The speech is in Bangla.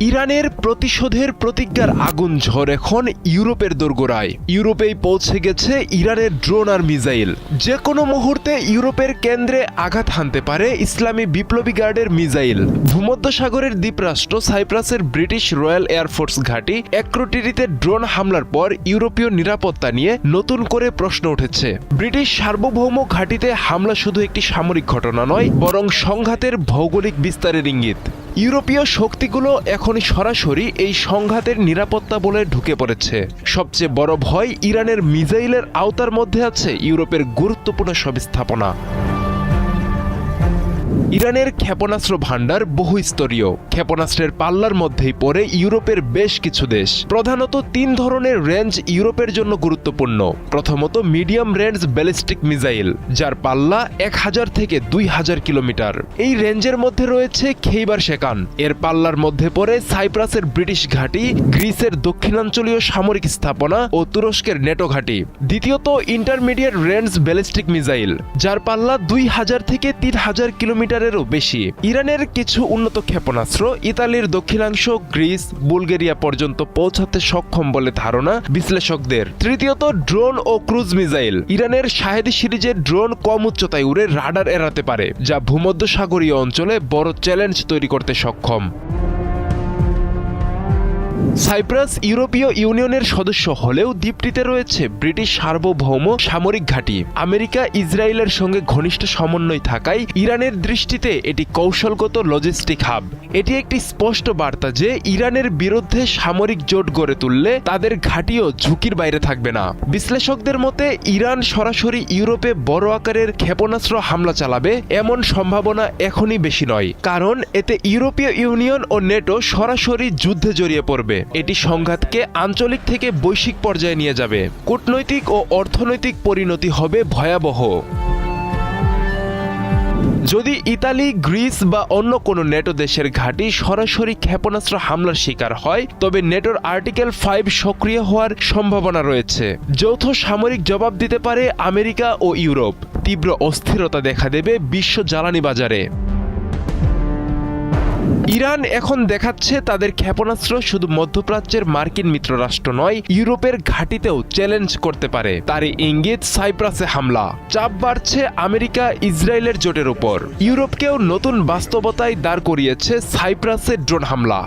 ইরানের প্রতিশোধের প্রতিজ্ঞার আগুন ঝড় এখন ইউরোপের দোরগোড়ায়। ইউরোপেই পৌঁছে গেছে ইরানের ড্রোন আর মিসাইল। যে কোনো মুহূর্তে ইউরোপের কেন্দ্রে আঘাত হানতে পারে ইসলামী বিপ্লবী গার্ডের মিসাইল। ভূমধ্যসাগরের দ্বীপরাষ্ট্র সাইপ্রাসের ব্রিটিশ রয়্যাল এয়ারফোর্স ঘাঁটি অ্যাক্রোটিরিতে ড্রোন হামলার পর ইউরোপীয় নিরাপত্তা নিয়ে নতুন করে প্রশ্ন উঠেছে। ব্রিটিশ সার্বভৌম ঘাঁটিতে হামলা শুধু একটি সামরিক ঘটনা নয়, বরং সংঘাতের ভৌগোলিক বিস্তারের ইঙ্গিত। ইউরোপীয় শক্তিগুলো এখনই সরাসরি এই সংঘাতের নিরাপত্তা বলে ঢুকে পড়েছে। সবচেয়ে বড় ভয়, ইরানের মিসাইলের আওতার মধ্যে আছে ইউরোপের গুরুত্বপূর্ণ সব স্থাপনা। ইরানের ক্ষেপণাস্ত্র ভাণ্ডার বহুস্তরীয়। ক্ষেপণাস্ত্রের পাল্লার মধ্যেই পড়ে ইউরোপের বেশ কিছু দেশ। প্রধানত তিন ধরনের রেঞ্জ ইউরোপের জন্য গুরুত্বপূর্ণ। প্রথমত মিডিয়াম রেঞ্জ ব্যালিস্টিক মিসাইল, যার পাল্লা 1000 থেকে 2000 কিলোমিটার। এই রেঞ্জের মধ্যে রয়েছে খেইবার শেকান, এর পাল্লার মধ্যে পড়ে সাইপ্রাসের ব্রিটিশ ঘাঁটি, গ্রিসের দক্ষিণাঞ্চলীয় সামরিক স্থাপনা ও তুরস্কের নেটো ঘাঁটি। দ্বিতীয়ত ইন্টারমিডিয়েট রেঞ্জ ব্যালিস্টিক মিসাইল, যার পাল্লা 2000 থেকে 3000 কিলোমিটার বেশি। ইরানের কিছু উন্নত ক্ষেপণাস্ত্র ইতালির দক্ষিণাংশ, গ্রিস, বুলগেরিয়া পর্যন্ত পৌঁছাতে সক্ষম বলে ধারণা বিশ্লেষকদের। তৃতীয়ত ড্রোন ও ক্রুজ মিসাইল। ইরানের শাহেদি সিরিজের ড্রোন কম উচ্চতায় উড়ে রাডার এড়াতে পারে, যা ভূমধ্যসাগরীয় অঞ্চলে বড় চ্যালেঞ্জ তৈরি করতে সক্ষম। সাইপ্রাস ইউরোপীয় ইউনিয়নের সদস্য হলেও দ্বীপটিতে রয়েছে ব্রিটিশ সার্বভৌম সামরিক ঘাঁটি। আমেরিকা ইসরায়েলের সঙ্গে ঘনিষ্ঠ সমন্বয় থাকায় ইরানের দৃষ্টিতে এটি কৌশলগত লজিস্টিক হাব। এটি একটি স্পষ্ট বার্তা যে ইরানের বিরুদ্ধে সামরিক জোট গড়ে তুললে তাদের ঘাঁটিও ঝুঁকির বাইরে থাকবে না। বিশ্লেষকদের মতে ইরান সরাসরি ইউরোপে বড় আকারের ক্ষেপণাস্ত্র হামলা চালাবে এমন সম্ভাবনা এখনই বেশি নয়, কারণ এতে ইউরোপীয় ইউনিয়ন ও নেটো সরাসরি যুদ্ধে জড়িয়ে পড়বে। এটি সংঘাতকে আঞ্চলিক থেকে বৈশ্বিক পর্যায়ে নিয়ে যাবে। কূটনৈতিক ও অর্থনৈতিক পরিণতি হবে ভয়াবহ। যদি ইতালি, গ্রিস বা অন্য কোনো নেটো দেশের ঘাঁটি সরাসরি ক্ষেপণাস্ত্র হামলার শিকার হয়, তবে নেটোর আর্টিকেল 5 সক্রিয় হওয়ার সম্ভাবনা রয়েছে। যৌথ সামরিক জবাব দিতে পারে আমেরিকা ও ইউরোপ। তীব্র অস্থিরতা দেখা দেবে বিশ্ব জ্বালানি বাজারে। ইরান এখন দেখাচ্ছে তাদের ক্ষেপণাস্ত্র শুধু মধ্যপ্রাচ্যের মার্কিন মিত্ররাষ্ট্র নয়, ইউরোপের ঘাঁটিতেও চ্যালেঞ্জ করতে পারে। তারই ইঙ্গিত সাইপ্রাসে হামলা। চাপ বাড়ছে আমেরিকা ইসরায়েলের জোটের উপর। ইউরোপকেও নতুন বাস্তবতায় দাঁড় করিয়েছে সাইপ্রাসের ড্রোন হামলা।